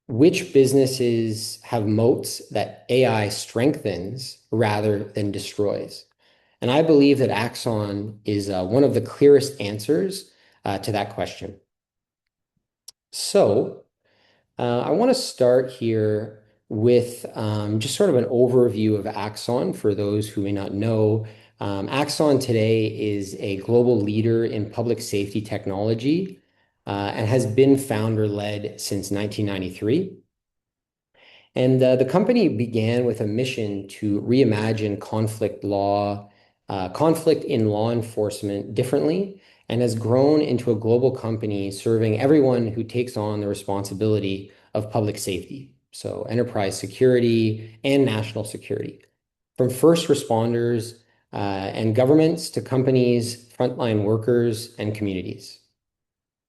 which businesses have moats that AI strengthens rather than destroys? And I believe that Axon is one of the clearest answers to that question. So I want to start here with just sort of an overview of Axon for those who may not know. Axon today is a global leader in public safety technology and has been founder-led since 1993. And the company began with a mission to reimagine conflict in law enforcement differently, and has grown into a global company serving everyone who takes on the responsibility of public safety. So enterprise security and national security, from first responders and governments to companies, frontline workers, and communities.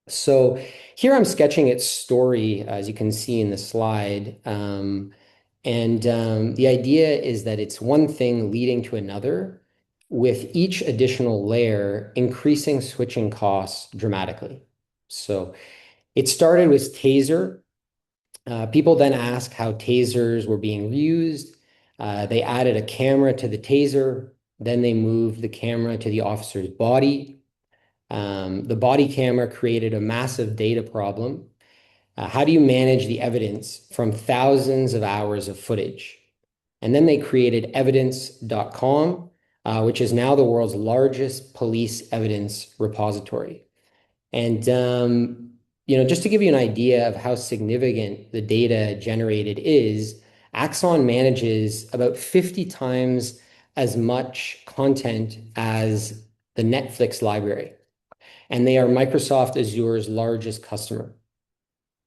So here I'm sketching its story, as you can see in the slide. The idea is that it's one thing leading to another, with each additional layer increasing switching costs dramatically. So it started with Taser. People then asked how Tasers were being used. They added a camera to the Taser. Then they moved the camera to the officer's body. The body camera created a massive data problem. How do you manage the evidence from thousands of hours of footage? And then they created evidence.com, which is now the world's largest police evidence repository. And just to give you an idea of how significant the data generated is, Axon manages about 50 times as much content as the Netflix library, and they are Microsoft Azure's largest customer.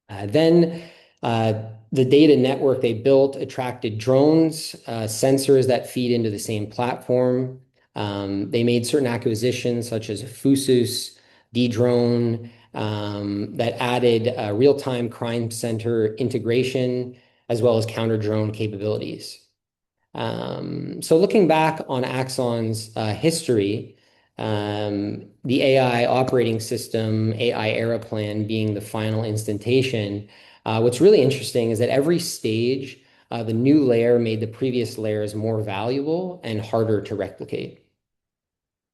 Then the data network they built attracted drones, sensors that feed into the same platform. They made certain acquisitions such as Fusus, Dedrone, that added real-time crime center integration, as well as counter-drone capabilities. So looking back on Axon's history, the AI operating system, AI era plan being the final instantation, what's really interesting is that every stage, the new layer made the previous layers more valuable and harder to replicate.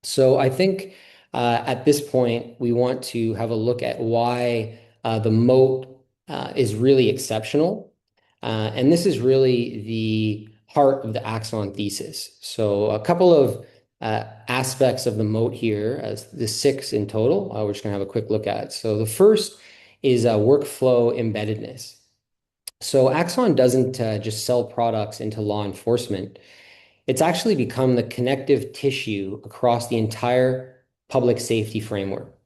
So I think at this point, we want to have a look at why the moat is really exceptional. And this is really the heart of the Axon thesis. So a couple of aspects of the moat here, as the 6 in total, we're just going to have a quick look at. So the first is workflow embeddedness. So Axon doesn't just sell products into law enforcement. It's actually become the connective tissue across the entire public safety framework.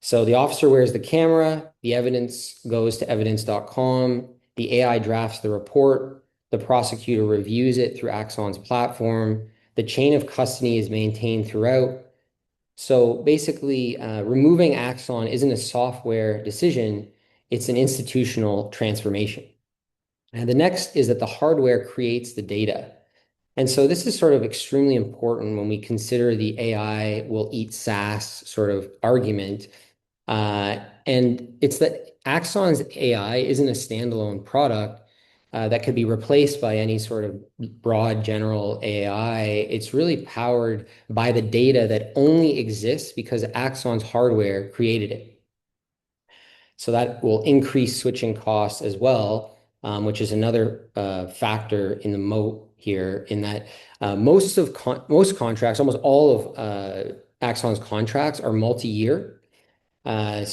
So the officer wears the camera, the evidence goes to evidence.com, the AI drafts the report, the prosecutor reviews it through Axon's platform, the chain of custody is maintained throughout. So basically, removing Axon isn't a software decision, it's an institutional transformation. And the next is that the hardware creates the data. And so this is sort of extremely important when we consider the AI will eat SaaS sort of argument. And it's that Axon's AI isn't a standalone product that could be replaced by any sort of broad general AI. It's really powered by the data that only exists because Axon's hardware created it. So that will increase switching costs as well, which is another factor in the moat here, in that most contracts, almost all of Axon's contracts are multi-year. The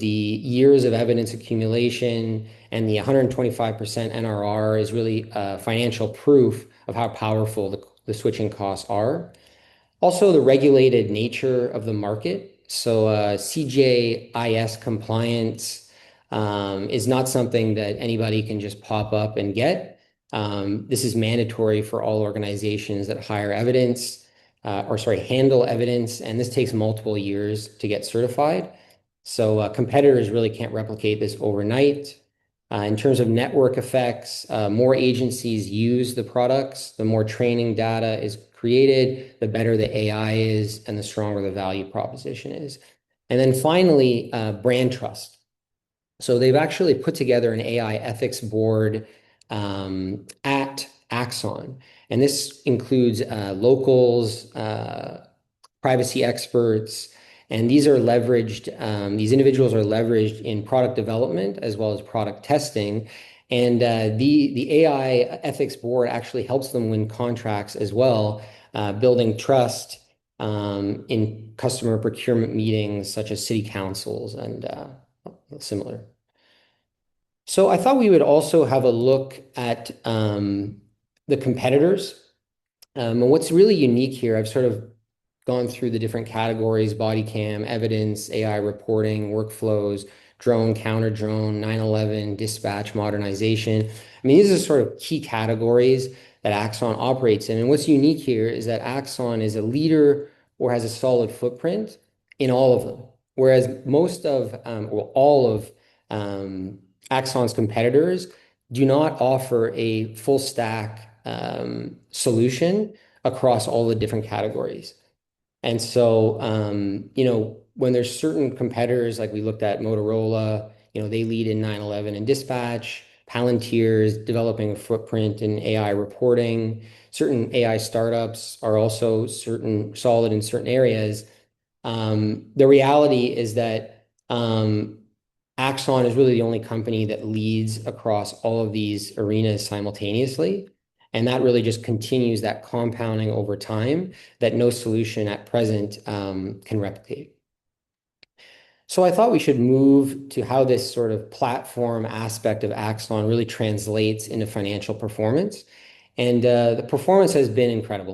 years of evidence accumulation and the 125% NRR is really financial proof of how powerful the switching costs are. Also, the regulated nature of the market. So CJIS compliance is not something that anybody can just pop up and get. This is mandatory for all organizations that handle evidence, and this takes multiple years to get certified. So competitors really can't replicate this overnight. In terms of network effects, more agencies use the products, the more training data is created, the better the AI is, and the stronger the value proposition is. And then finally, brand trust. So they've actually put together an AI ethics board at Axon. And this includes locals, privacy experts, and these are leveraged, these individuals are leveraged in product development as well as product testing. And the AI ethics board actually helps them win contracts as well, building trust in customer procurement meetings such as city councils and similar. So I thought we would also have a look at the competitors. And what's really unique here, I've sort of gone through the different categories: body cam, evidence, AI reporting, workflows, drone, counter drone, 911, dispatch, modernization. I mean, these are sort of key categories that Axon operates in. And what's unique here is that Axon is a leader or has a solid footprint in all of them. Whereas most of, or all of Axon's competitors do not offer a full stack solution across all the different categories. And so, when there's certain competitors, like we looked at Motorola, they lead in 911 and dispatch. Palantir is developing a footprint in AI reporting. Certain AI startups are also solid in certain areas. The reality is that Axon is really the only company that leads across all of these arenas simultaneously. And that really just continues that compounding over time that no solution at present can replicate. So I thought we should move to how this sort of platform aspect of Axon really translates into financial performance. And the performance has been incredible.